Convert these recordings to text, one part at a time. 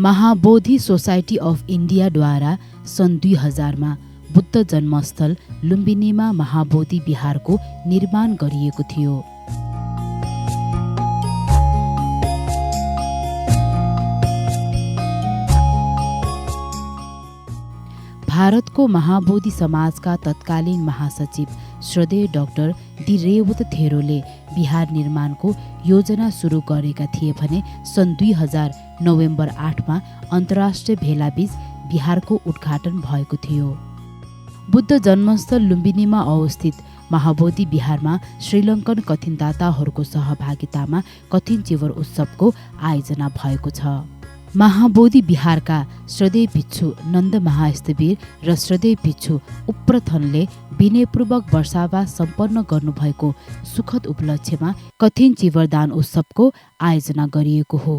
Mahabodhi society of इन्डियाद्वारा सन् 2000 बुद्ध जन्मस्थल लुम्बिनीमा महाबोधि विहारको निर्माण गरिएको थियो। भारतको महाबोधि समाजका तत्कालीन महासचिव श्रद्धेय डाक्टर डी रेवत थेरोले विहार निर्माणको योजना सुरु गरेका थिए भने सन् 2000 नोभेम्बर 8 अन्तर्राष्ट्रिय भेलाबीच विहारको उद्घाटन भएको थियो। बुद्ध जन्मस्थल लुम्बिनीमा अवस्थित महाबोधि विहारमा श्रीलङ्कन कथिनदाताहरूको सहभागितामा कठिन चिवर उत्सवको आयोजना भएको छ। महाबोधि विहारका श्रद्धेय भिक्षु नन्द महास्थवीर र श्रद्धेय भिक्षु उप्रथनले विनयपूर्वक वर्षावास सम्पन्न गर्नुभएको सुखद उपलक्ष्यमा कठिन चिवरदान उत्सवको आयोजना गरिएको हो।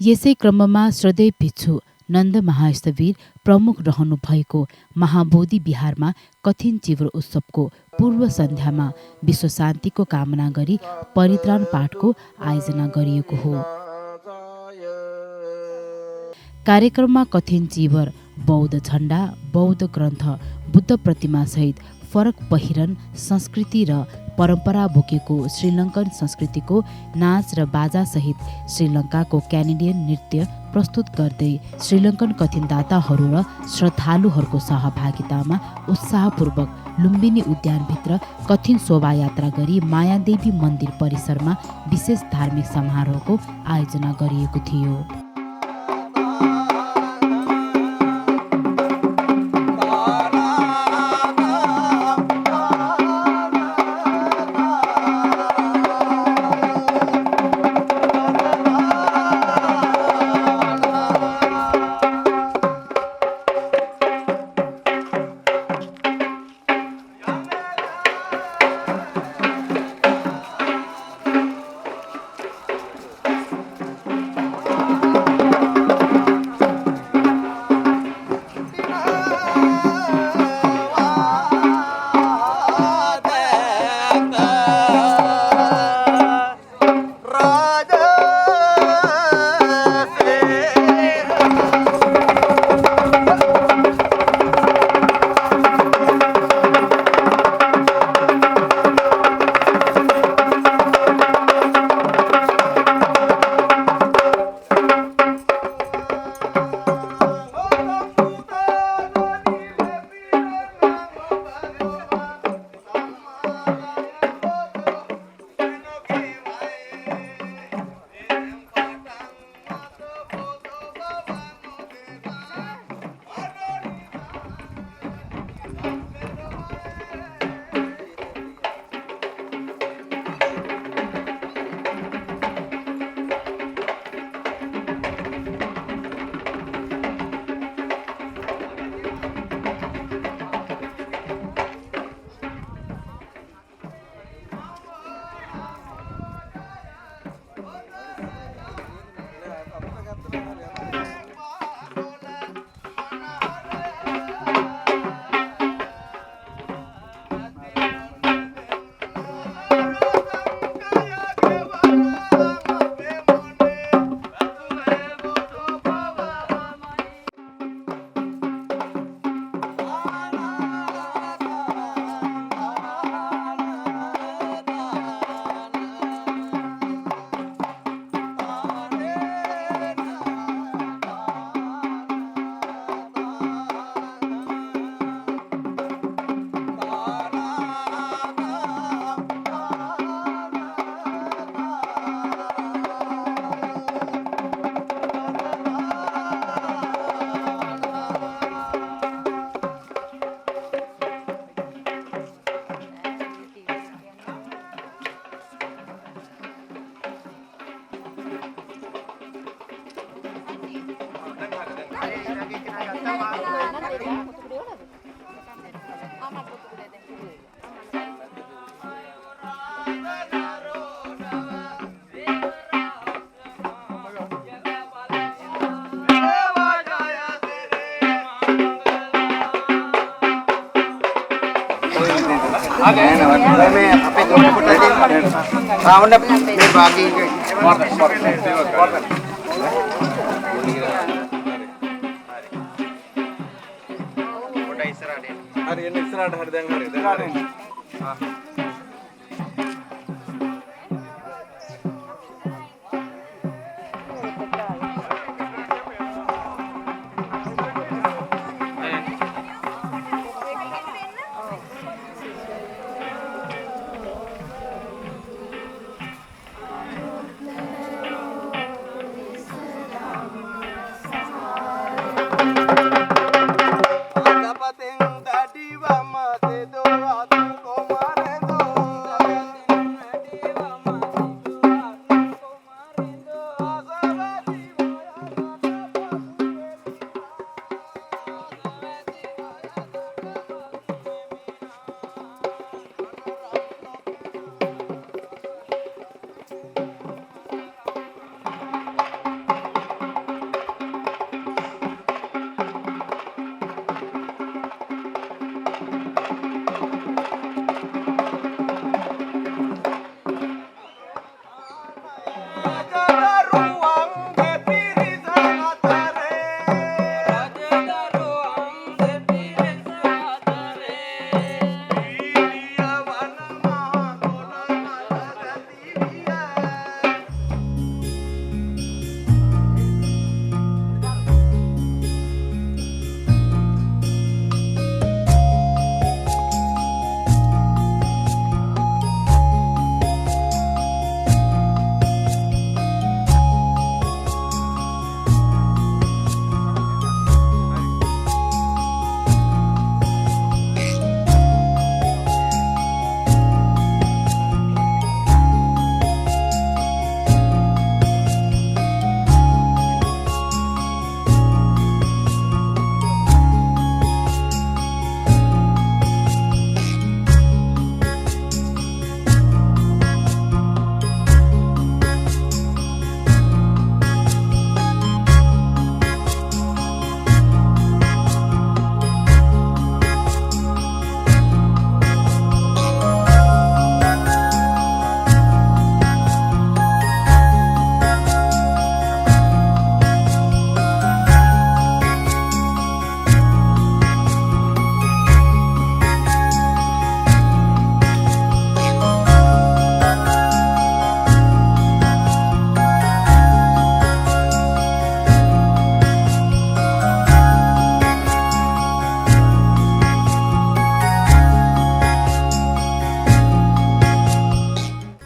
यसै क्रममा श्रद्धेय भिक्षु नन्द महास्थवीर प्रमुख रहनु भएको महाबोधि विहारमा कठिन चिवर उत्सवको पूर्व सन्ध्यामा विश्व शान्तिको कामना गरी परित्राण पाठको आयोजना गरिएको हो। कार्यक्रममा कठिन चिवर, बौद्ध झण्डा, बौद्ध ग्रन्थ, बुद्ध प्रतिमा सहित फरक पहिरन, संस्कृति र परम्परा बोकेको श्रीलङ्कन संस्कृतिको नाच र बाजा सहित श्रीलङ्काको क्यानेडियन नृत्य प्रस्तुत गर्दै श्रीलङ्कन कठिनदाताहरू र श्रद्धालुहरूको सहभागितामा उत्साहपूर्वक लुम्बिनी उद्यानभित्र कठिन शोभायात्रा गरी मायादेवी मन्दिर परिसरमा विशेष धार्मिक समारोहको आयोजना गरिएको थियो। मैं अपने दोनों को रावण में बाकी හරි එන්න ඉස්සරහට හරි දැන් හරි දැන් හරි.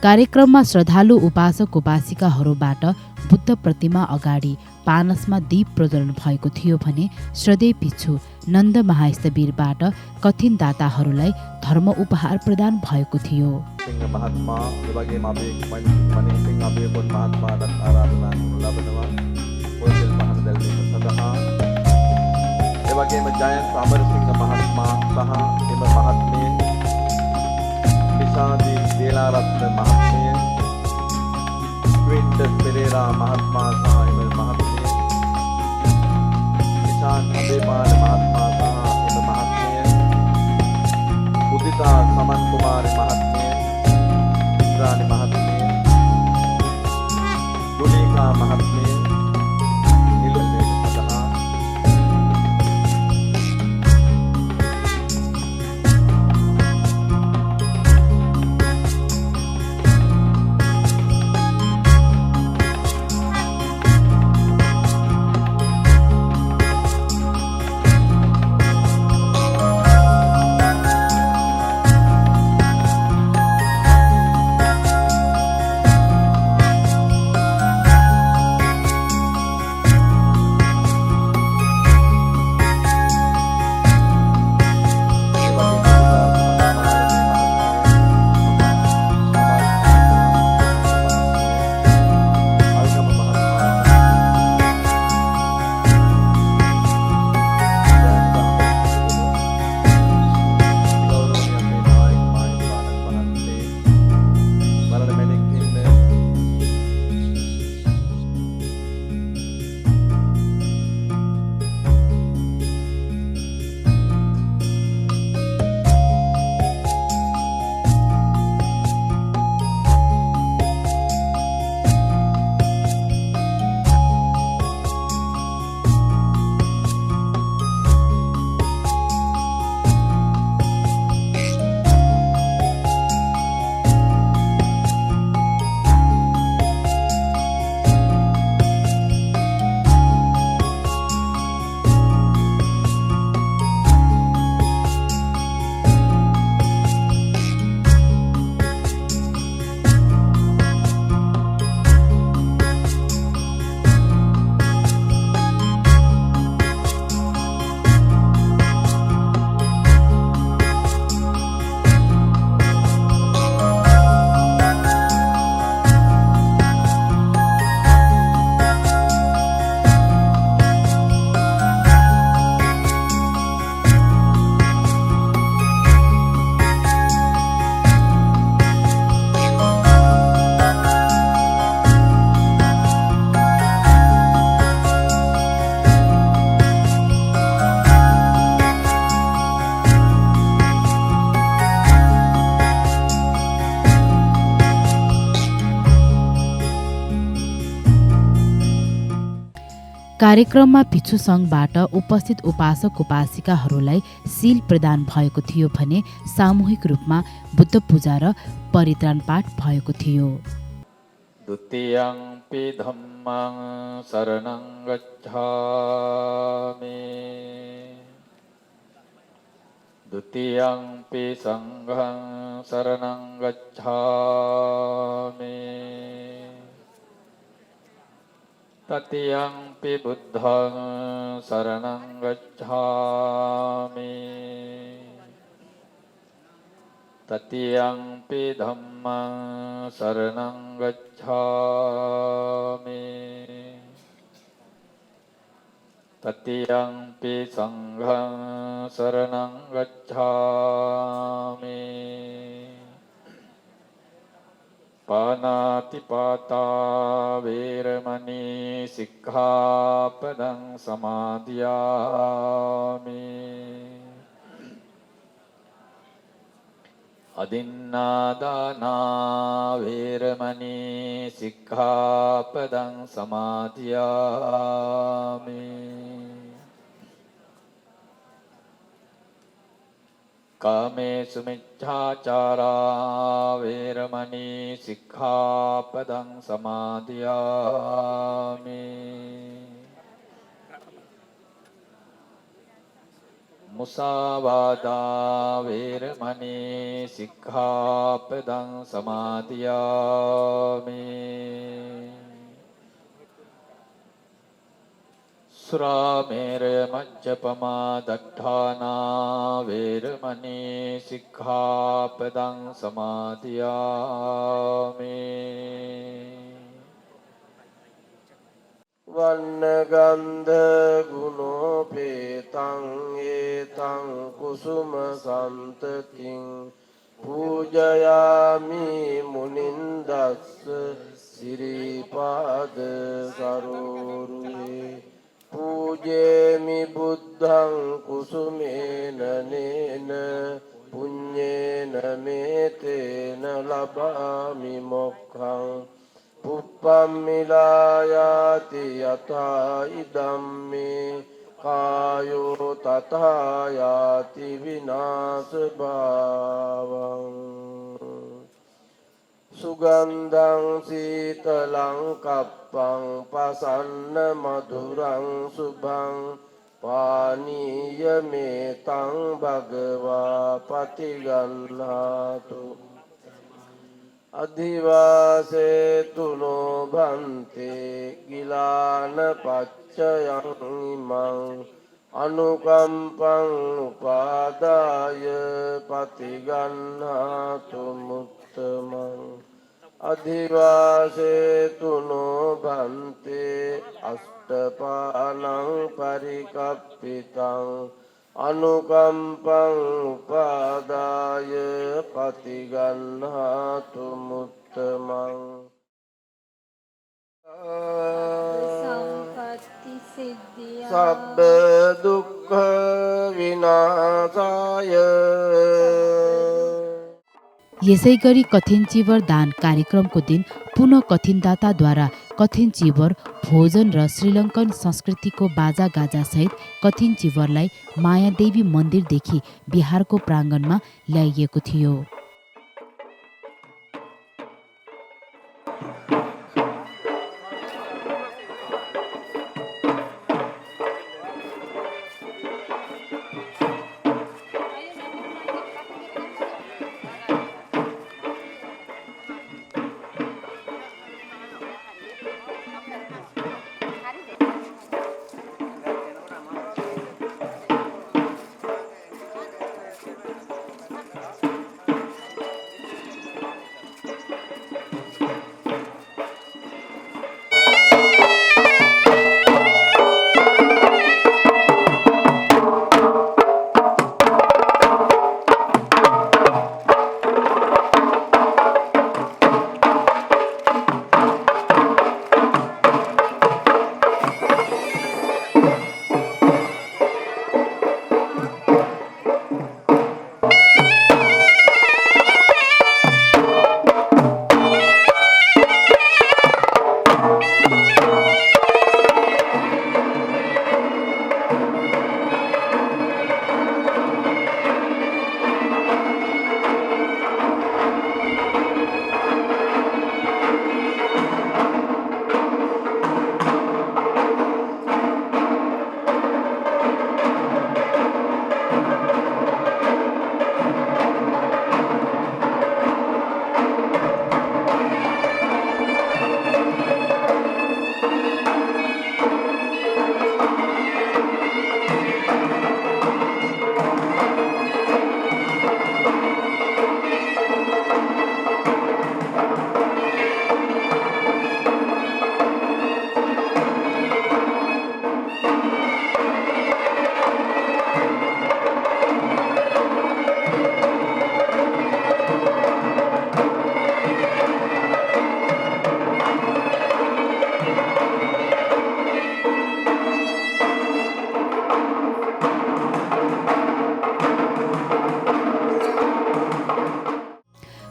कार्यक्रममा श्रद्धालु उपासक उपासिकाहरूबाट बुद्ध प्रतिमा अगाडि पानसमा दीप प्रज्वलन भएको थियो भने श्रद्धेय भिक्षु नन्द महास्थवीरबाट कठिन दाताहरूलाई धर्म उपहार प्रदान भएको थियो। Singh Mahatma sebagai maning abe pun महात्मा dan aradana labanwa Wakil Mahandal Sadaha sebagai Jayan Sabar Singh Mahatma Saha Ema Mahatme Pisadi Dela Ratna Mahatme Quintus Pereira Mahatma Saha Ema Mahatme Kisan Abemal Mahatma Saha Ema Mahatme Udita Saman Kumar Mahatme Rani Mahatme Dulika Mahatme Nilus Sadaha कार्यक्रममा भिक्षु सङ्घबाट उपस्थित उपासक उपासिकाहरूलाई seal प्रदान भएको थियो भने सामूहिक रूपमा बुद्ध पूजा र परित्राण पाठ भएको थियो। द्वितीयंपि धम्मं शरणं गच्छामि द्वितीयंपि संघं शरणं गच्छामि तृतीयंपि बुद्धं शरणं गच्छामि तृतीयंपि धम्मं शरणं गच्छामि तृतीयंपि संघं शरणं गच्छामि पानातिपाता वेरमणि सिक्खापदं समादियामि अदिन्नादाना वेरमणि सिक्खापदं समादियामि कामेषु मिच्छाचारा वेरमणि सिक्खापदं समादियामि मुसावादा वेरमणि सिक्खापदं समादियामि सुरामेर मज्जपमा दट्ठाना वेरमणि सिक्खापदं समादियामि වන්නගන්ධ ගුණෝපේතං ඒතං කුසුම සම්තතින් පූජයාමි මුනින්දස්ස සිරිපාද සරෝරුවේ පූජේමි බුද්ධං කුසුමේන නේන පුඤ්ඤේන මේතේන ලබාමි මොක්ඛං පුප්පම්මිලායාති යතා ඉදම්මේ කායෝ තථායාති විනාශ භාවං සුගන්ධං සීතලං කප්පං පසන්න මధుරං සුභං පානීය මේතං භගවා පතිගන්නාතු අධිවාසේතු නොබන්තේ ගිලාන පච්චයං ඉමං අනුකම්පං උපාදාය පතිගන්නාතු මුත්තමං අධිවාසේතු නොබන්තේ අෂ්ඨපානං පරිකප්පිතං අනුකම්පං උපාදාය පතිගන්නාතු මුත්තමං සම්පත්ති සිද්ධියා සබ්බ දුක්ඛ විනාශාය यसै गरी कथिन चिवर दान कार्यक्रमको दिन पुनः कथिनदाताद्वारा कथिन चिवर भोजन र श्रीलङ्कन संस्कृतिको बाजागाजासहित कथिन चिवरलाई मायादेवी मन्दिरदेखि बिहारको प्राङ्गणमा ल्याइएको थियो।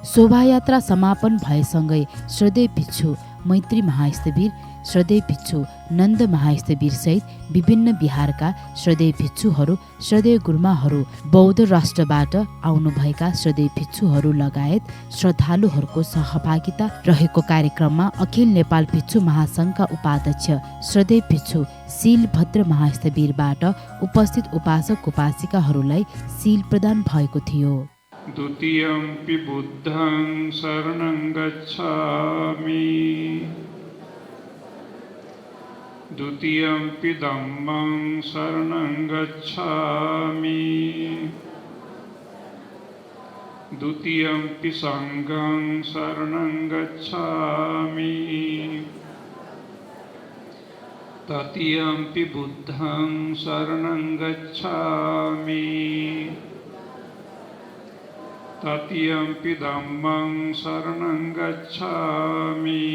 शोभायात्रा समापन भएसँगै श्रद्धेय भिक्षु मैत्री महास्थवीर, श्रद्धेय भिक्षु नन्द महास्थवीर सहित विभिन्न बिहारका श्रद्धेय भिक्षुहरू, श्रद्धेय गुरुमाहरू, बौद्ध राष्ट्रबाट आउनुभएका श्रद्धेय भिक्षुहरू लगायत श्रद्धालुहरूको सहभागिता रहेको कार्यक्रममा अखिल नेपाल भिक्षु महासङ्घका उपाध्यक्ष श्रद्धेय भिक्षु शीलभद्र महास्थवीरबाट उपस्थित उपासक उपासिकाहरूलाई शील प्रदान भएको थियो। द्वितीयम्पि बुद्धं शरणं गच्छामि, द्वितीयम्पि धम्मं शरणं गच्छामि, द्वितीयम्पि संघं शरणं गच्छामि, तृतीयम्पि बुद्धं शरणं गच्छामि, तृतीयम्पि धम्मं शरणं गच्छामि,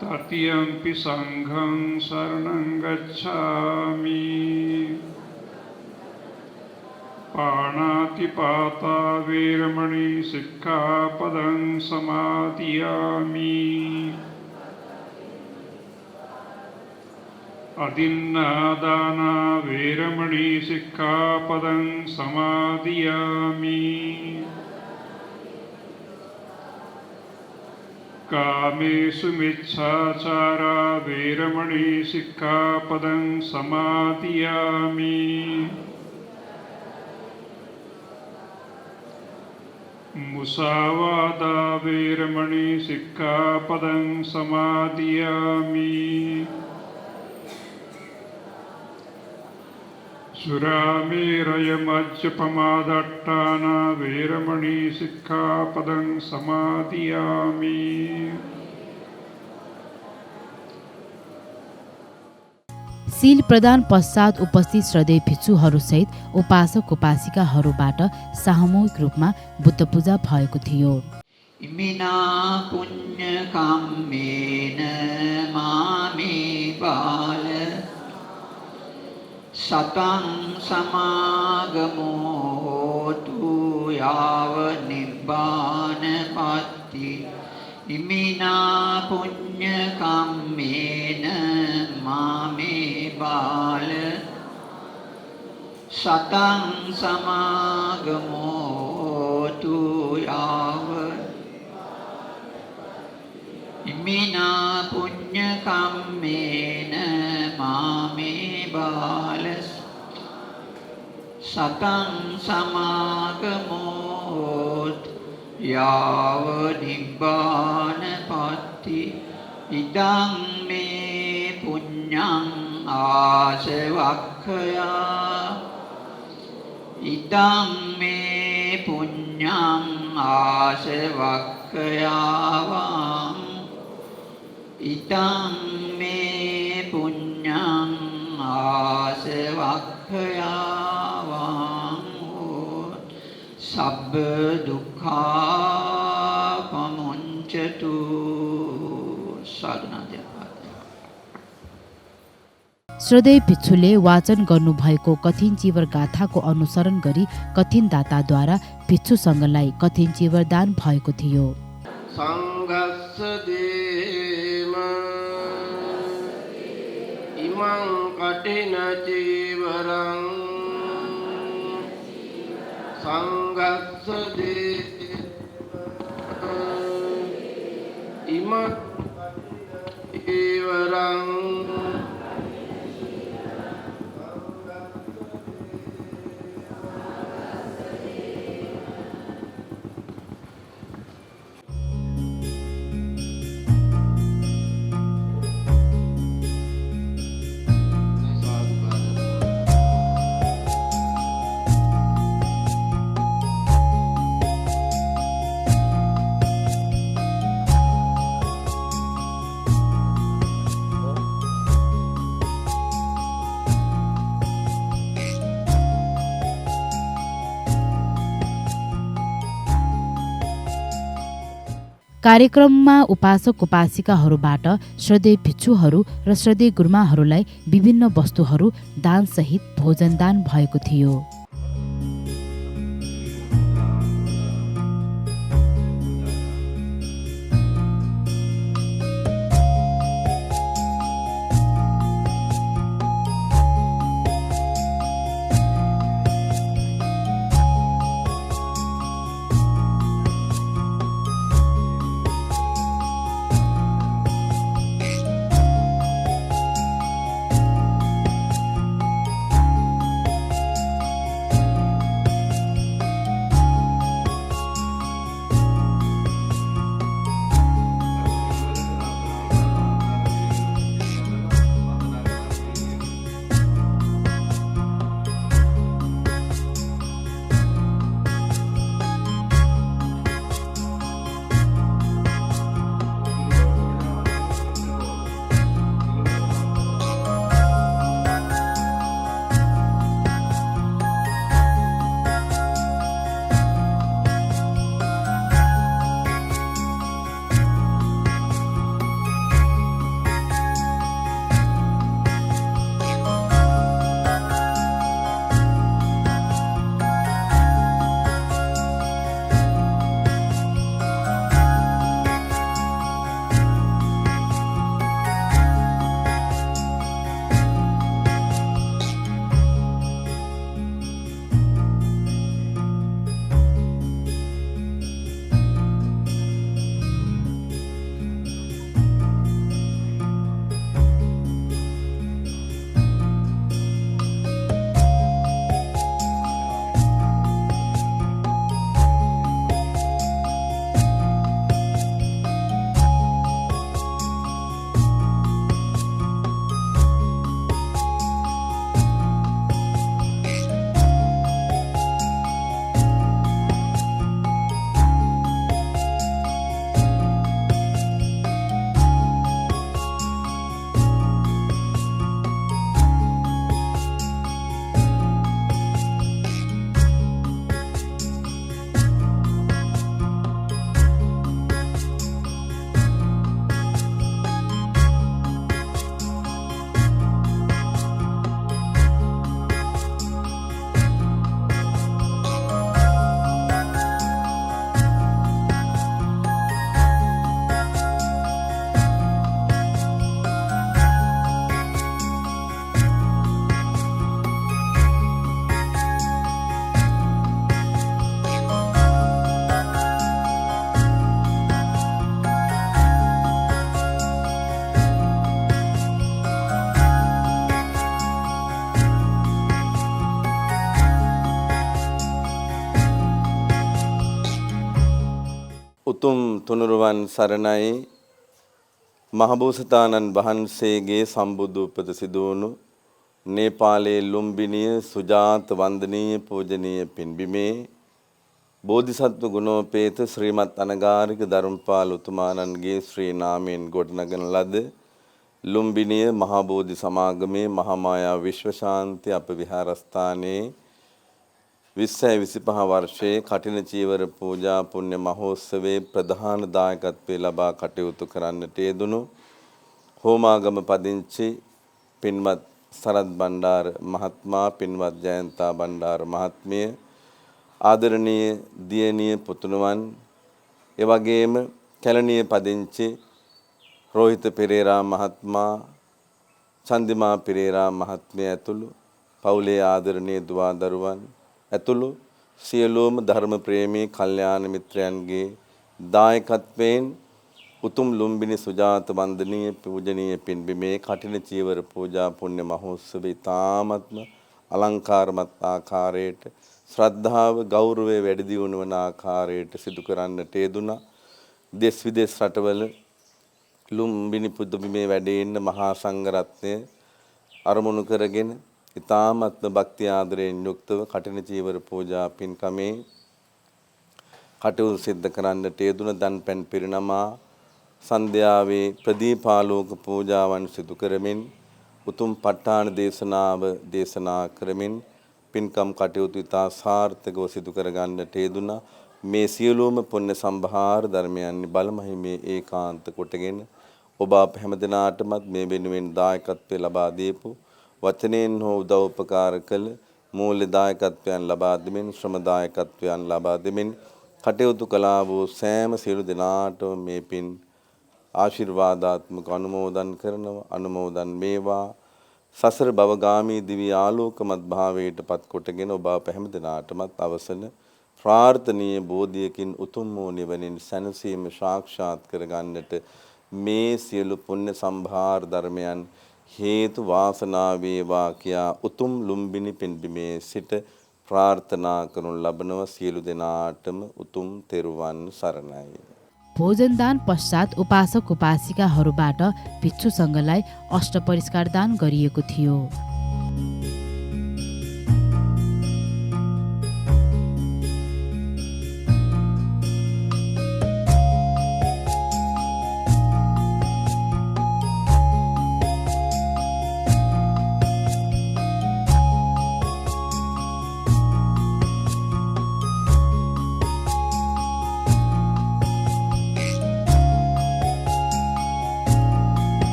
तृतीयम्पि संघं शरणं गच्छामि, पाणातिपाता वेरमणि सिक्खापदं समादियामि, अदिन्नादाना वेरमणि सिक्खापदं समादियामि, कामेषु मिच्छाचारा वेरमणि सिक्खापदं समादियामि, मुसावादा वेरमणि सिक्खापदं समादियामि, सुरामेरयमज्जपमादट्टाना वेरमणि सिक्खापदं समादियामि। शील प्रदान पश्चात उपस्थित श्रद्धेय भिक्षुहरूसहित उपासक उपासिकाहरूबाट सामूहिक रूपमा बुद्ध पूजा भएको थियो। इमिना पुण्य काम्येन मामे बाल सतं समागमो होतु याव निब्बानपत्ति। इमिना पुण्य काम्येन मामे बाल सतं समागमो होतु याव। इमिना पुण्य काम्येन मामे बाल सतं समागमो होतु याव निब्बानपत्ति। इदं मे पुण्यं आसवक्खया। इदं मे पुण्यं आसवक्खयावां। इदं मे पुण्यं आसवक्खयावां। सब्ब दुःखापमुञ्चतु। साधना। श्रद्धेय भिक्षुले वाचन गर्नुभएको कठिन चिवर गाथाको अनुसरण गरी कठिन दाताद्वारा भिक्षु सङ्घलाई कठिन चिवर दान भएको थियो। संघस्स देम इमं कठिन चिवरं। संघस्स देम इमं चिवरं। कार्यक्रममा उपासक उपासिकाहरूबाट श्रद्धेय भिक्षुहरू र श्रद्धेय गुरुमाहरूलाई विभिन्न वस्तुहरू दानसहित भोजन दान भएको थियो। උතුම් තුනුරුවන් සරණයි. මහබෝසතාණන් වහන්සේගේ සම්බුදු උපත සිදු වුණු නේපාලයේ ලුම්බිනිය සුජාත වන්දනීය පූජනීය පින්බිමේ බෝධිසත්ව ගුණෝපේත ශ්‍රීමත් අනගාരിക ධර්මපාල උතුමාණන්ගේ ශ්‍රී නාමයෙන් ගොඩනගන ලද ලුම්බිනිය මහා බෝධි සමාගමේ මහාමායා විශ්වශාන්ති අප විහාරස්ථානයේ 2025 වර්ෂයේ කටින චීවර පූජා පුණ්‍ය මහෝත්සවයේ ප්‍රධාන දායකත්වයේ ලබා කටයුතු කරන්නට යෙදුණු හෝමාගම පදිංචි පින්වත් සරත් බණ්ඩාර මහත්මයා, පින්වත් ජයන්තා බණ්ඩාර මහත්මිය, ආදරණීය දියණිය පුතුණුවන්, එවැගේම කැලණිය පදිංචි රෝහිත පෙරේරා මහත්මයා, චන්දිමා පෙරේරා මහත්මිය ඇතුළු පවුලේ ආදරණීය දුවා දරුවන් ඇතුළු සියලුම ධර්ම ප්‍රේමී කල්යාණ මිත්‍රයන්ගේ දායකත්වයෙන් උතුම් ලුම්බිනි සුජාත වන්දනීය පූජනීය පින්බිමේ කටින චීවර පූජා පුණ්‍ය මහෝත්සවය තාමත්ම අලංකාරමත් ආකාරයට ශ්‍රද්ධාව ගෞරවය වැඩි දියුණු වන ආකාරයට සිදු කරන්නට යෙදුණා. දෙස් විදෙස් රටවල ලුම්බිනි පුදබිමේ වැඩ ඉන්න මහා සංඝරත්නය අරමුණු කරගෙන ඉතාමත්ම භක්ති ආදරයෙන් යුක්තව කටින චීවර පූජා පින්කමේ කටයුතු සිද්ධ කරන්නට යෙදුණ දන් පැන් පිරිනමා සන්ධ්‍යාවේ ප්‍රදීපාලෝක පූජාවන් සිදු කරමින් උතුම් ප ဋ ාණ දේශනාව දේශනා කරමින් පින්කම් කටයුතු ඉතා සාර්ථකව සිදු කර ගන්නට යෙදුණා. මේ සියලුම පුණ්‍ය සම්භාර ධර්මයන් බලමහිමේ ඒකාන්ත කොටගෙන ඔබ අප හැමදෙනාටමත් මේ වෙනුවෙන් දායකත්වය ලබා දීපු වචනෙන් හෝ උදව් උපකාර කළ මූල්‍ය දායකත්වයන් ලබා දෙමින් ශ්‍රම දායකත්වයන් ලබා දෙමින් කටයුතු කළා වූ සෑම සියලු දෙනාටම මේ පින් ආශිර්වාදාත්මක අනුමෝදන් කරනවා. අනුමෝදන් වේවා. සසර භවගාමී දිව්‍ය ආලෝකමත් භාවයට පත් කොටගෙන ඔබ අප හැම දිනාටමත් අවසන ප්‍රාර්ථනීය බෝධියකින් උතුම් වූ නිවනින් සැනසීම සාක්ෂාත් කර ගන්නට මේ සියලු පුණ්‍ය සම්භාර ධර්මයන් හේතු වාසනා වේවා කියා උතුම් ලුම්බිනි පින්බිමේ සිට ප්‍රාර්ථනා කරනු ලබනවා. සියලු දෙනාටම උතුම් තෙරුවන් සරණයි. भोजनदान पश्चात उपासक उपासिकाहरूबाट भिक्षुसँगलाई अष्टपरिष्कार दान गरिएको थियो।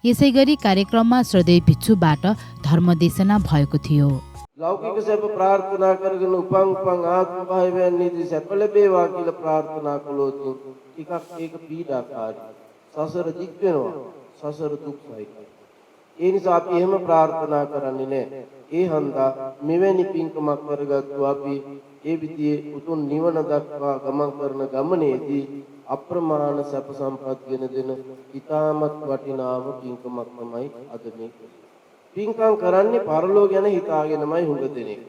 यसै गरी कार्यक्रममा श्रद्धेय भिक्षुबाट धर्मदेशना भएको थियो। ලෞකික සැප ප්‍රාර්ථනා කරගෙන උපං ආත්ම භාවයන් නිදි සැප ලැබේවා කියලා ප්‍රාර්ථනා කළොත් ටිකක් ඒක පීඩාකාරී. සසර දික් වෙනවා. සසර දුක් සහිතයි. ඒ නිසා අපි එහෙම ප්‍රාර්ථනා කරන්නේ නැහැ. ඒ හන්දා මෙවැනි පින්කමක් කරගත්තු අපි ඒ විදිහේ උතුම් නිවන දක්වා ගමන් කරන ගමනේදී අප්‍රමාණ සැප සම්පත් ගෙන දෙන ඊටමත් වටිනාම පින්කමක් තමයි අද මේ පින්කම් කරන්නේ පරලෝ ගැන හිතාගෙනමයි හුඟ දෙනෙක්.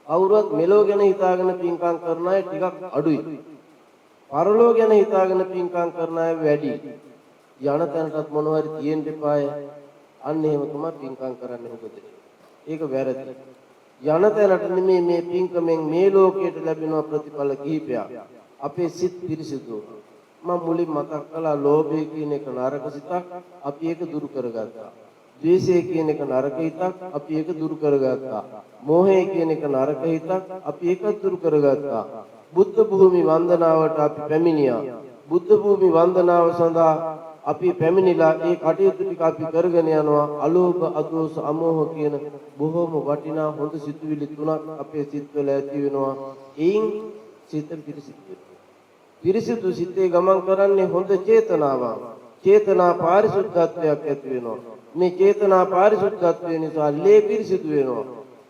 අවුරුත් මෙලෝ ගැන හිතාගෙන පින්කම් කරන අය ටිකක් අඩුයි. පරලෝ ගැන හිතාගෙන පින්කම් කරන අය වැඩි. යන තැනටත් මොනවාරි තියෙන්න එපාය. අන්න එහෙම තමයි පින්කම් කරන්නේ හුඟ දෙනෙක්. ඒක වැරදි. යන තැනට නෙමෙයි මේ පින්කමෙන් මේ ලෝකයට ලැබෙන ප්‍රතිඵල කිහිපයක්. අපේ සිත් පිරිසිදු. මම මුලින් මතක් කළා ලෝභය කියන එක නරක සිතක්. අපි ඒක දුරු කරගත්තා. ද්වේෂය කියන එක නරක හිතක්. අපි ඒක දුරු කරගත්තා. මෝහය කියන එක නරක හිතක්. අපි ඒක දුරු කරගත්තා. බුද්ධ භූමි වන්දනාවට අපි පැමිණියා. බුද්ධ භූමි වන්දනාව සඳහා අපි පැමිණිලා ඒ කටයුතු ටික අපි කරගෙන යනවා. අලෝභ, අදෝස, අමෝහ කියන බොහෝම වටිනා හොඳ සිතුවිලි තුනක් අපේ සිත්වල ඇති වෙනවා. එයින් සිත පිරිසිදු වෙනවා. පිරිසිදු සිතේ ගමන් කරන්නේ හොඳ චේතනාවක්. චේතනා පාරිශුද්ධත්වයක් ඇති වෙනවා. මේ චේතනා පාරිශුද්ධත්වය නිසා ලේ පිරිසිදු වෙනවා.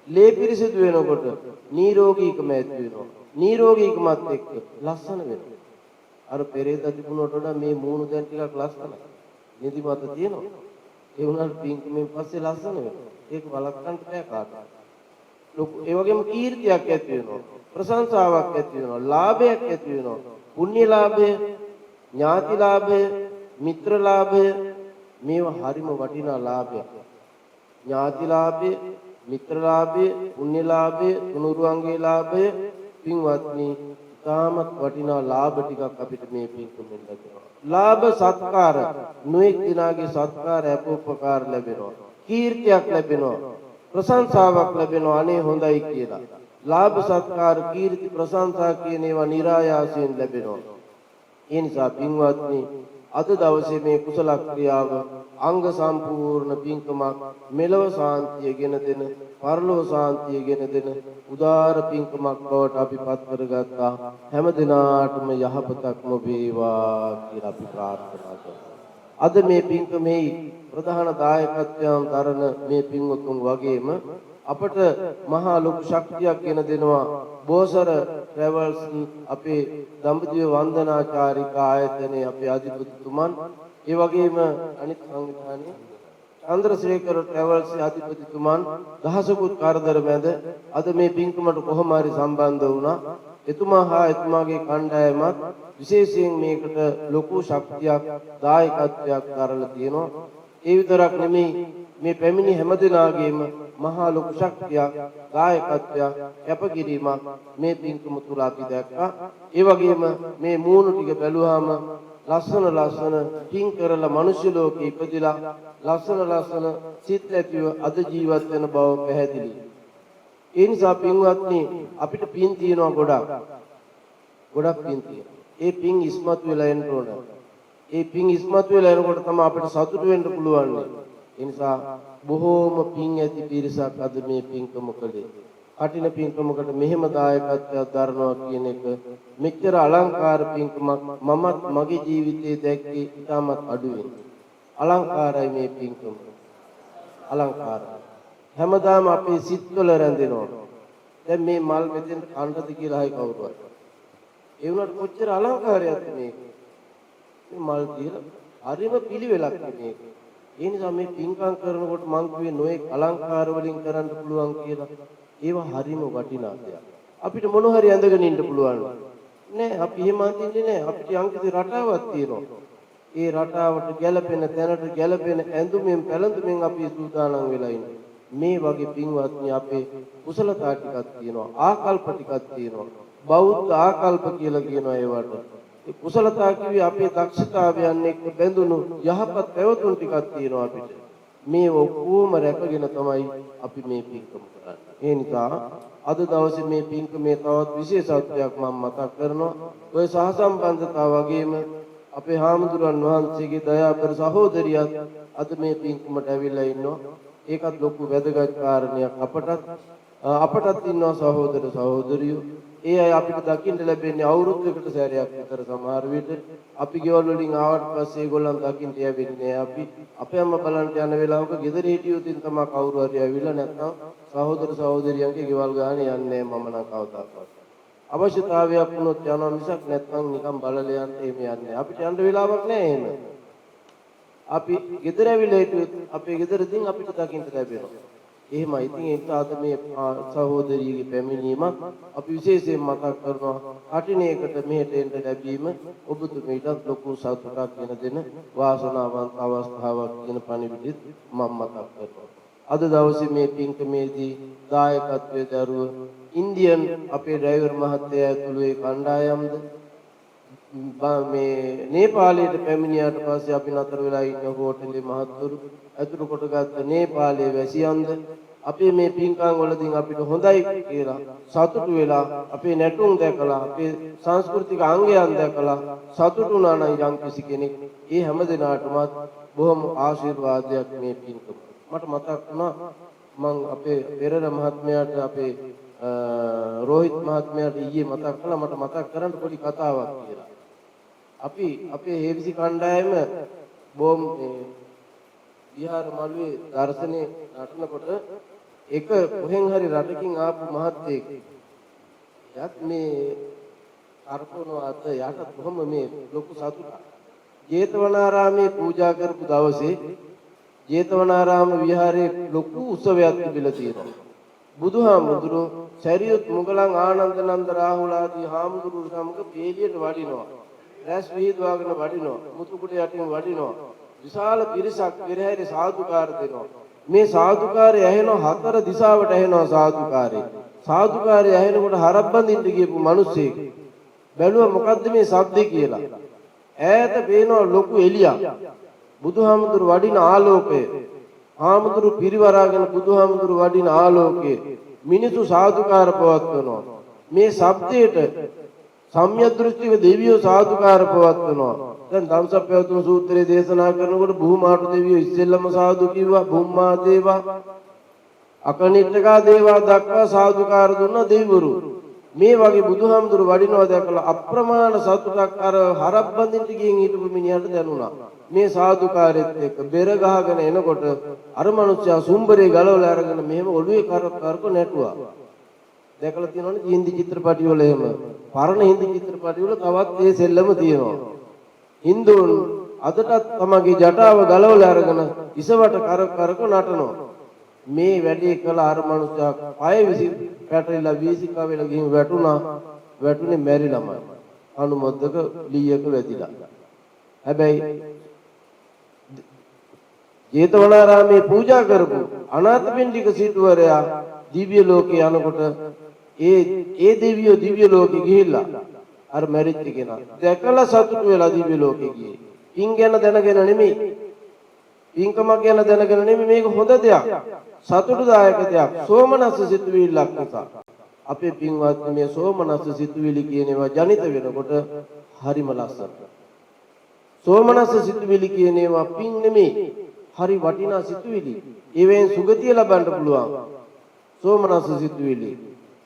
ලේ පිරිසිදු වෙනකොට නිරෝගීකම ඇති වෙනවා. නිරෝගීකමත් එක්ක ලස්සන වෙනවා. අර පෙරේද තිබුණට වඩා මේ මූණු දැන් ටිකක් ලස්සනයි. නිදිමත තියෙනවා. ඒ වුණාට පින්කමෙන් පස්සේ ලස්සන වෙනවා. ඒක වළක්වන්න බෑ කාටවත්. ලොකු ඒ වගේම කීර්තියක් ඇති වෙනවා. ප්‍රශංසාවක් ඇති වෙනවා. ලාභයක් ඇති වෙනවා. පුණ්‍ය ලාභය, ඥාති ලාභය, මිත්‍ර ලාභය මේවා හරිම වටිනා ලාභයක්. ඥාති ලාභය, මිත්‍ර ලාභය, පුණ්‍ය ලාභය, තුනුරුවන්ගේ ලාභය පින්වත්නි තාමත් වටිනා ලාභ ටිකක් අපිට මේ පින්කමෙන් ලැබෙනවා. ලාභ සත්කාර නොඑක් දිනාගේ සත්කාර අපෝපකාර ලැබෙනවා. කීර්තියක් ලැබෙනවා. ප්‍රශංසාවක් ලැබෙනවා. අනේ හොඳයි කියලා. ලාභ සත්කාර කීර්ති ප්‍රශංසා කියන ඒවා નિરાයාසයෙන් ලැබෙනවා. ඒ නිසා පින්වත්නි අද දවසේ මේ කුසල ක්‍රියාව අංග සම්පූර්ණ පින්කමක් මෙලව සාන්තිය ගෙන දෙන පරලෝ සාන්තිය ගෙන දෙන උදාර පින්කමක් බවට අපි පත් කරගත්තා. හැම දිනාටම යහපතක්ම වේවා කියලා අපි ප්‍රාර්ථනා කරනවා. අද මේ පින්කමේ ප්‍රධාන දායකත්වයන් දරන මේ පින්වතුන් වගේම අපට මහා ලොකු ශක්තියක් ගෙන දෙනවා බෝසර ට්‍රැවල්ස් අපේ දඹදිව වන්දනාචාරිකා ආයතනයේ අපේ අධිපතිතුමන් ඒ වගේම අනිත් සංවිධානයේ චන්ද්‍රසේකර ට්‍රැවල්ස් අධිපතිතුමන් දහසකුත් කරදර මැද අද මේ පින්කමට කොහොම හරි සම්බන්ධ වුණා. එතුමා හා එතුමාගේ කණ්ඩායමත් විශේෂයෙන් මේකට ලොකු ශක්තියක් දායකත්වයක් දරලා තියෙනවා. ඒ විතරක් නෙමෙයි මේ පැමිණි හැමදෙනාගේම මහා ලොකු ශක්තියක් දායකත්වයක් කැපකිරීමක් මේ පින්කම තුල අපි දැක්කා. ඒ වගේම මේ මූණු ටික බැලුවාම ලස්සන පින් කරලා මනුෂ්‍ය ලෝකෙ ඉපදිලා ලස්සන සිත් ඇතිව අද ජීවත් වෙන බව පැහැදිලි. ඒ නිසා පින්වත්නි අපිට පින් තියෙනවා ගොඩක් පින් තියෙනවා. ඒ පින් ඉස්මතු වෙලා එන්න ඕන. ඒ පින් ඉස්මතු වෙලා එනකොට තමයි අපිට සතුට වෙන්න පුළුවන්. ඒ නිසා බොහෝම පින් ඇති පිරිසක් අද මේ පින්කම කළේ. කටින පින්කමකට මෙහෙම දායකත්වයක් දරනවා කියන එක මෙච්චර අලංකාර පින්කමක් මමත් මගේ ජීවිතයේ දැක්කේ ඉතාමත් අඩුවෙන්. අලංකාරයි මේ පින්කම. අලංකාරයි. හැමදාම අපේ සිත්වල රැඳෙනවා. දැන් මේ මල් මෙතෙන් කන්නද කියලා හයි කවුරුවත්. ඒ වුණාට කොච්චර අලංකාරයක්ද මේක. මේ මල් කියලා හරිම පිළිවෙලක් මේක. ඒ නිසා මේ පින්කම් කරනකොට මං කිව්වේ නොඑක් අලංකාර වලින් කරන්න පුළුවන් කියලා. ඒවා හරිම වටිනා දෙයක්. අපිට මොන හරි ඇඳගෙන ඉන්න පුළුවන්. නෑ අපි එහෙම අඳින්නේ නෑ. අපිට යම්කිසි රටාවක් තියෙනවා. ඒ රටාවට ගැළපෙන තැනට ගැළපෙන ඇඳුමෙන් පැළඳුමෙන් අපි සූදානම් වෙලා ඉන්නේ. මේ වගේ පින්වත්නි අපේ කුසලතා ටිකක් තියෙනවා. ආකල්ප ටිකක් තියෙනවා. බෞද්ධ ආකල්ප කියලා කියනවා ඒවට. ඒ කුසලතා කිව්වේ අපේ දක්ෂතාවයන් එක්ක බැඳුණු යහපත් පැවතුම් ටිකක් තියෙනවා අපිට. මේ ඔක්කොම රැකගෙන තමයි අපි මේ පින්කම කරන්නේ. ඒ නිසා අද දවසේ මේ පින්කමේ තවත් විශේෂත්වයක් මම මතක් කරනවා. ඔය සහසම්බන්ධතාව වගේම අපේ හාමුදුරන් වහන්සේගේ දයාබර සහෝදරියත් අද මේ පින්කමට ඇවිල්ලා ඉන්නවා. ඒකත් ලොකු වැදගත් කාරණයක් අපටත් ඉන්නවා සහෝදර සහෝදරියෝ. ඒ අය අපිට දකින්න ලැබෙන්නේ අවුරුද්දකට සැරයක් විතර සමහර විට. අපි ගෙවල් වලින් ආවට පස්සේ ඒගොල්ලන් දකින්න යවෙන්නේ අපි අපේ අම්මා බලන්න යන වෙලාවක ගෙදර හිටියොතින් තමයි කවුරු හරි ඇවිල්ලා නැත්නම් සහෝදර සහෝදරියන්ගේ ගෙවල් ගානේ යන්නේ මම නම් කවදාකවත්. අවශ්‍යතාවයක් වුණොත් යනවා මිසක් නැත්නම් නිකන් බලල යන්න එහෙම යන්නේ. අපිට යන්න වෙලාවක් නැහැ එහෙම. අපි ගෙදර ඇවිල්ලා හිටියොත් අපේ ගෙදරදී අපිට දකින්න ලැබෙනවා. එහෙමයි. ඉතින් ඒක අද මේ සහෝදරියගේ පැමිණීමත් අපි විශේෂයෙන් මතක් කරනවා. කටිනේකට මෙහෙට එන්න ලැබීම ඔබතුමීටත් ලොකු සතුටක් ගෙන දෙන වාසනාවන්ත අවස්ථාවක් කියන පණිවිඩෙත් මම මතක් කරනවා. අද දවසේ මේ පින්කමේදී දායකත්වයේ දරුව ඉන්දියන් අපේ ඩ්‍රයිවර් මහත්තයා ඇතුළු ඒ කණ්ඩායම්ද මේ නේපාලයට පැමිණියාට පස්සේ අපි නතර වෙලා ඉන්න හෝටලේ මහත්තුරු ඇතුළු කොටගත් නේපාලයේ වැසියන්ද අපේ මේ පින්කම් වලදී අපිට හොඳයි කියලා සතුටු වෙලා අපේ නැටුම් දැකලා අපේ සංස්කෘතික අංගයන් දැකලා සතුටු වුණා නම් යම් කිසි කෙනෙක් ඒ හැම දිනාටම බොහොම ආශිර්වාදයක් මේ පින්කම. මට මතක් වුණා මම අපේ පෙරේර මහත්මයාට අපේ රෝහිත් මහත්මයාට ඊයේ මතක් කළා මට මතක් කරන්න පොඩි කතාවක් කියලා. අපි අපේ හේවිසි කණ්ඩායම බොම් විහාර මළුවේ දර්ශනේ නටනකොට එක කොහෙන් හරි රටකින් ආපු මහත්තයෙක් යත් මේ අර්පණව අත යට කොහොම මේ ලොකු සතුටක් ජේතවනාරාමේ පූජා කරපු දවසේ ජේතවනාරාම විහාරයේ ලොකු උත්සවයක් තිබිලා තියෙනවා. බුදුහාමුදුරුවෝ සරියුත් මුගලන් ආනන්ද නන්ද රාහුල ආදී හාමුදුරුවෝ සමග පේලියට වඩිනවා. රැස් විහිදුවාගෙන වඩිනවා. මුතුකුට යටින් වඩිනවා. විශාල පිරිසක් පෙරහැරේ සාදුකාර දෙනවා. මේ සාදුකාරය ඇහෙනවා හතර දිශාවට ඇහෙනවා සාදුකාරය. සාදුකාරය ඇහෙනකොට හරබ්බඳින්න ගියපු මිනිස්සෙක් බැලුවා මොකද්ද මේ ශබ්දේ කියලා. ඈත පේනවා ලොකු එළියක්. බුදුහාමුදුරු වඩින ආලෝකය. හාමුදුරු පිරිවරාගෙන බුදුහාමුදුරු වඩින ආලෝකයේ මිනිසු සාදුකාර පවත්වනවා. මේ ශබ්දයට සම්‍යක් දෘෂ්ටික දෙවියෝ සාදුකාර පවත්වනවා. දැන් ධම්සප්පවතුන් සූත්‍රයේ දේශනා කරනකොට බුහුමාටු දෙවියෝ ඉස්සෙල්ලම සාදු කිව්වා. බුම්මා දේවා අකනිට්ඨකා දේවා දක්වා සාදුකාර දුන්න දෙවිවරු. මේ වගේ බුදුහාමුදුරු වඩිනවා දැකලා අප්‍රමාණ සතුටක් අර හරබ්බඳින්ට ගියන් හිටපු මිනිහට දැනුණා. මේ සාදුකාරෙත් එක්ක බෙර ගහගෙන එනකොට අර මනුස්සයා සුම්බරේ ගලවලා අරගෙන මෙහෙම ඔළුවේ කරක නැටුවා. දැකලා තියෙනවනේ හින්දි චිත්‍රපටි වල එහෙම. පරණ හින්දි චිත්‍රපටි වල තවත් ඒ සෙල්ලම තියෙනවා. හින්දුන් අදටත් තමගේ ජටාව ගලවලා අරගෙන ඉසවට කරක නටනවා. මේ වැඩේ කළ අර මනුස්සයා පය විසි පැටලිලා වීසිකා වෙලා ගිහින් වැටුණා. වැටුනේ මැරිලාමයි. අනුමොද්දක ලීයක වැදිලා. හැබැයි ජේතවනාරාමේ පූජා කරපු අනාථපිණ්ඩික සිටුවරයා දිව්‍ය ලෝකේ යනකොට ඒ දෙවියෝ දිව්‍ය ලෝකෙ ගිහිල්ලා අර මැරිච්ච කෙනා දැකලා සතුටු වෙලා දිව්‍ය ලෝකෙ ගියේ. පින් ගැන දැනගෙන නෙමෙයි. පින්කම ගැන දැනගෙන නෙමෙයි මේක හොඳ දෙයක්. සතුටුදායක දෙයක්. සෝමනස්ස සිතුවිල්ලක් නිසා. අපේ පින්වත් මේ සෝමනස්ස සිතුවිලි කියන ඒවා ජනිත වෙනකොට හරිම ලස්සනයි. සෝමනස්ස සිතුවිලි කියන ඒවා පින් නෙමෙයි. හරි වටිනා සිතුවිලි. ඒවෙන් සුගතිය ලබන්න පුළුවන්. සෝමනස්ස සිතුවිලි.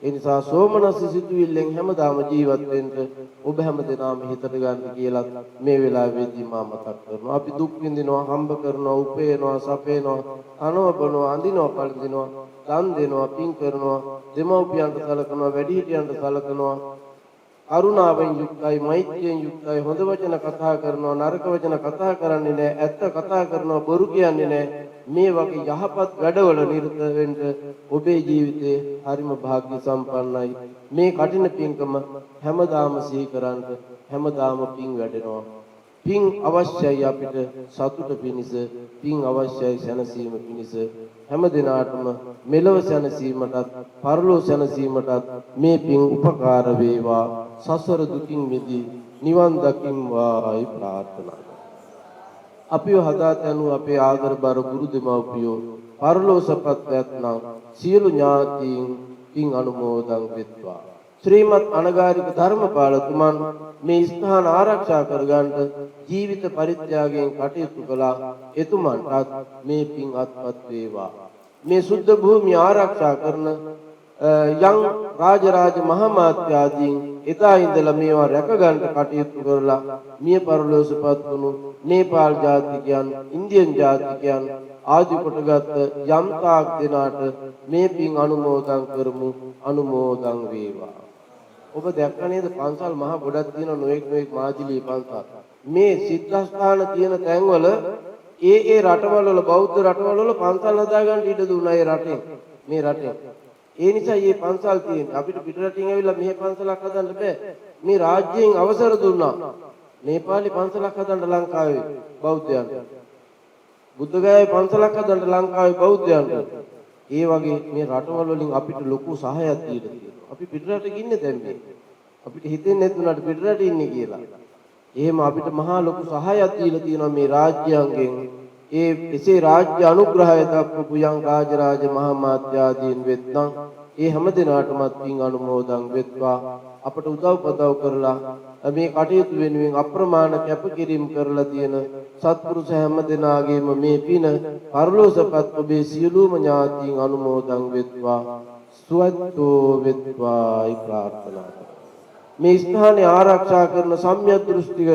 ඒ නිසා සෝමනස්ස සිතුවිල්ලෙන් හැමදාම ජීවත් වෙන්න ඔබ හැමදෙනාම හිතට ගන්න කියලා මේ වෙලාවේදී මා මතක් කරනවා. අපි දුක් විඳිනවා, හම්බ කරනවා, උපේනවා, සපේනවා, කනවා, බොනවා, අඳිනවා, පළඳිනවා, දන් දෙනවා, පින් කරනවා, දෙමව්පියන්ට සලකනවා, වැඩිහිටියන්ට සලකනවා. කරුණාවෙන් යුක්තයි, මෛත්‍රියෙන් යුක්තයි, හොඳ වචන කතා කරනවා, නරක වචන කතා කරන්නේ නැහැ, ඇත්ත කතා කරනවා, බොරු කියන්නේ නැහැ. මේ වගේ යහපත් වැඩවල නිරත වෙන්න ඔබේ ජීවිතේ හරිම වාග්ය සම්පන්නයි. මේ කටින පින්කම හැමදාම සිහි කරන්ට හැමදාම පින් වැඩෙනවා. පින් අවශ්‍යයි අපිට සතුට පිණිස, පින් අවශ්‍යයි සැනසීම පිණිස. හැම දිනාටම මෙලව සැනසීමටත් පරලෝ සැනසීමටත් මේ පින් උපකාර වේවා. සසර දුකින් මිදී නිවන් දකින්වායි ප්‍රාර්ථනා. අපිව හදා තැනු අපේ ආදරබර ගුරු දෙමව්පියෝ පරලෝසපත් ඇතනම් සියලු ඥාතීන් පින් අනුමෝදන් වෙත්වා. ශ්‍රීමත් අනගාരിക ධර්මපාලතුමන් මේ ස්ථාන ආරක්ෂා කරගන්නට ජීවිත පරිත්‍යාගයෙන් කටයුතු කළා. එතුමන්ටත් මේ පින් අත්පත් වේවා. මේ සුද්ධ භූමිය ආරක්ෂා කරන යම් රාජරාජ මහාමාත්‍යාදීන් එදා ඉඳලා මේවා රැක ගන්නට කටයුතු කරලා මිය පරලෝසපත් වුණු නේපාල් ජාතිකයන්, ඉන්දියන් ජාතිකයන් ආදි කොටගත් යම් තාක් දෙනාට මේ පින් අනුමෝදන් කරමු. අනුමෝදන් වේවා. ඔබ දැක්ක නේද පන්සල් මහා ගොඩක් තියෙන නොඑක් මාදිලී පන්සල්. මේ සිද්ධාස්ථාන තියෙන තැන්වල ඒ රටවල වල බෞද්ධ රටවල වල පන්සල් හදාගන්න ඉඩ දුන්නා ඒ රටේ. මේ රටේ. ඒ නිසා මේ පන්සල් තියෙන්නේ. අපිට පිටරටින් ඇවිල්ලා මෙහෙ පන්සලක් හදන්න බෑ. මේ රාජ්‍යයෙන් අවසර දුන්නා. නේපාලි පන්සලක් හදන්න ලංකාවේ බෞද්ධයන්ට. බුද්ධගයාවේ පන්සලක් හදන්න ලංකාවේ බෞද්ධයන්ට. ඒ වගේ මේ රටවල වලින් අපිට ලොකු සහායක් දීලා තියෙනවා. අපි පිටරට ඉන්නේ දැන් මේ. අපිට හිතෙන්නේ නැතුණාට පිටරට ඉන්නේ කියලා. එහෙම අපිට මහා ලොකු සහායක් දීලා තියෙනවා මේ රාජ්‍යයන්ගෙන්. එසේ රාජ්‍ය අනුග්‍රහය දක්වපු යම් රාජරාජ මහාමාත්‍යාදීන් වෙත්නම් ඒ හැම දිනාටමත් පින් අනුමෝදන් වෙත්වා. අපට උදව්පදව් කරලා මේ කටයුතු වෙනුවෙන් අප්‍රමාණ කැපකිරීම කරලා තියෙන සත්පුරුෂ හැම දෙනාගේම මේ පින පරලෝසපත් ඔබේ සියලුම ඥාතීන් අනුමෝදන් වෙත්වා. සුවත්ෝ වෙත්වායි ප්‍රාර්ථනා කරමි. මේ ස්ථානය ආරක්ෂා කරන සම්‍යක් දෘෂ්ටික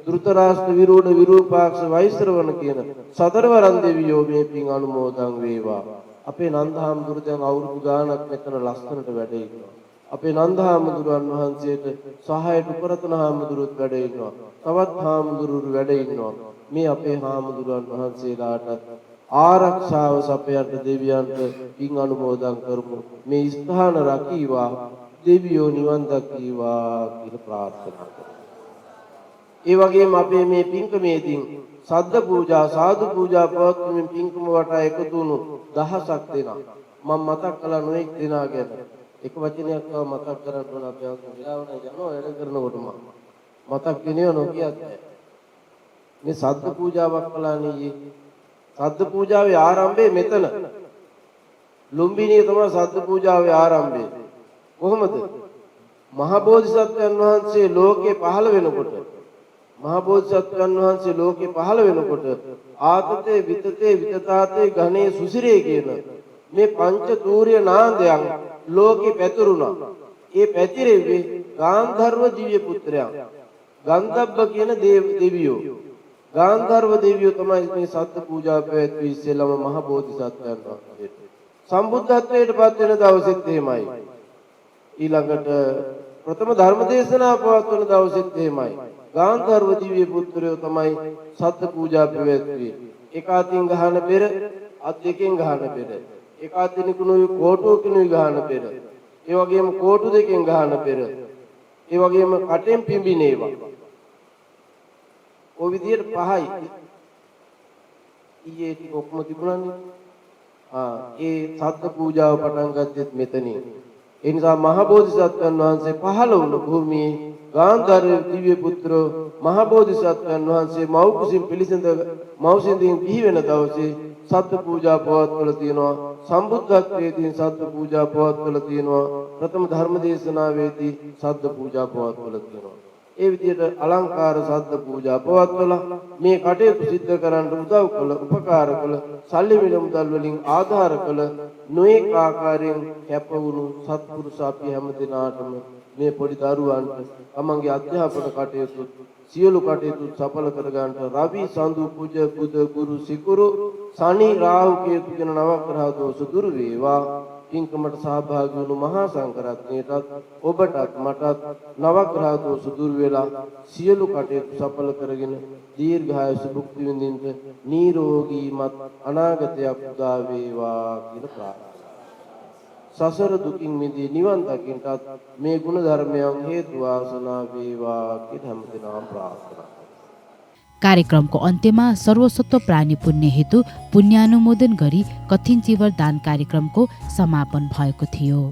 ධෘතරාෂ්ට්‍ර විරෝධ විරූපාක්ෂ වෛශ්‍රවණ කියන සතරවරන් දෙවියෝ මේ පින් අනුමෝදන් වේවා. අපේ නන්දහාමුදුරු දැන් අවුරුදු ගාණක් මෙතන ලස්සනට වැඩ ඉන්නවා. අපේ නන්දහාමුදුරන් වහන්සේට සහායට උපරතන හාමුදුරුවොත් වැඩ ඉන්නවා. තවත් හාමුදුරුවෝ වැඩ ඉන්නවා. මේ අපේ හාමුදුරන් වහන්සේලාට ආරක්ෂාව සපයන්න දෙවියන්ට පින් අනුමෝදන් කරමු. මේ ස්ථාන රැකීවා. දෙවියෝ නිවන් දක්ීවා කියලා ප්‍රාර්ථනා කරමු. ඒ වගේම අපේ මේ පින්කමේදී සද්ද පූජා, සාදු පූජා පවත්වමින් පින්කම වටා එකතු වුණු දහසක් දෙනා මම මතක් කළා නොඑක් දෙනා ගැන. එක වචනයක් තව මතක් කරන්න ඕන අපි වෙලාවන යනවා වැඩ කරනකොට මතක් වෙනව නොකියත් මේ සද්ද පූජාවක් කළානේ. සද්ද පූජාවේ ආරම්භය මෙතන ලුම්බිනිය තමයි සද්ද පූජාවේ ආරම්භය. කොහොමද? මහා බෝධිසත්වයන් වහන්සේ ලෝකේ පහළ වෙනකොට ආතතේ විතතේ විතතාතේ ඝනේ සුසිරේ කියන මේ පංච තූර්ය නාදයන් ලෝකේ පැතිරුණා. ඒ පැතිරෙව්වේ ගාන්ධර්ව දිව්‍ය පුත්‍රයන්. ගන්ධබ්බ කියන දෙවියෝ. ගාන්ධර්ව දෙවියෝ තමයි මේ සත්ත්ව පූජා පැවැත්වී ඉස්සෙල්ලම මහ බෝධිසත්වයන් වහන්සේට. සම්බුද්ධත්වයට පත් වෙන දවසෙත් එහෙමයි. ඊළඟට ප්‍රථම ධර්ම දේශනාව පවත්වන දවසෙත් එහෙමයි. ගාන්ධර්ව දිව්‍ය පුත්‍රයෝ තමයි සත්ත්ව පූජා පැවැත්වී. එක අතින් ගහන පෙර, අත් දෙකෙන් ගහන පෙර. එක අතින් කුණුයි කෝටුවකිනුයි ගහන පෙර. ඒ වගේම කෝටු දෙකෙන් ගහන පෙර. ඒ වගේම කටෙන් පිඹිනේවා. ඔය විදියට පහයි. ඊයේ ටික ඔක්කොම තිබුණානේ. ඒ සත්ත්ව පූජාව පටන් ගත්තෙත් මෙතනින්. ඒ නිසා මහ බෝධිසත්වයන් වහන්සේ පහළ වුණු භූමියේ ගාන්ධාර දිව්‍ය පුත්‍රෝ මහ බෝධිසත්වයන් වහන්සේ මව් කුසින් පිළිසඳ මව්සින්දින් බිහි වෙන දවසේ සත්ත්ව පූජා පවත්වලා තියෙනවා. සම්බුද්ධත්වයේදී සත්ත්ව පූජා පවත්වලා තියෙනවා. ප්‍රථම ධර්ම දේශනාවේදී සත්ත්ව පූජා පවත්වලා තියෙනවා. ඒ විදිහට අලංකාර සද්ද පූජා පවත්වලා මේ කටයුතු සිද්ධ කරන්න උදව් කළ, උපකාර කළ, සල්ලි මිල මුදල් වලින් ආධාර කළ නොඑක ආකාරයෙන් කැප වුණු සත්පුරුෂ අපි හැම දිනාටම මේ පොඩි දරුවන්ට තමන්ගේ අධ්‍යාපන කටයුතු සියලු කටයුතු සඵල කර ගන්නට රවි සඳු කුජ බුද ගුරු සිකුරු සනි රාහු කේතු කියන නවග්‍රහ දෝෂ දුරු වේවා. පින්කමට සහභාගී වුණු මහා සංඝරත්නයටත් ඔබටත් මටත් නවග්‍රහ දෝෂ දුරු වෙලා සියලු කටයුතු සඵල කරගෙන දීර්ඝායුෂ භුක්ති විඳින්න නිරෝගීමත් අනාගතයක් උදා වේවා කියලා ප්‍රාර්ථනා. සසර දුකින් මිදී නිවන් දකින්නටත් මේ ගුණ ධර්මයන් හේතු වාසනා වේවා කියලා හැමදෙනාම ප්‍රාර්ථනා. कार्यक्रमको अन्त्यमा सर्वसत्व प्राणी पुण्य हेतु पुण्यानुमोदन गरी कथिन चिवर दान कार्यक्रमको समापन भएको थियो।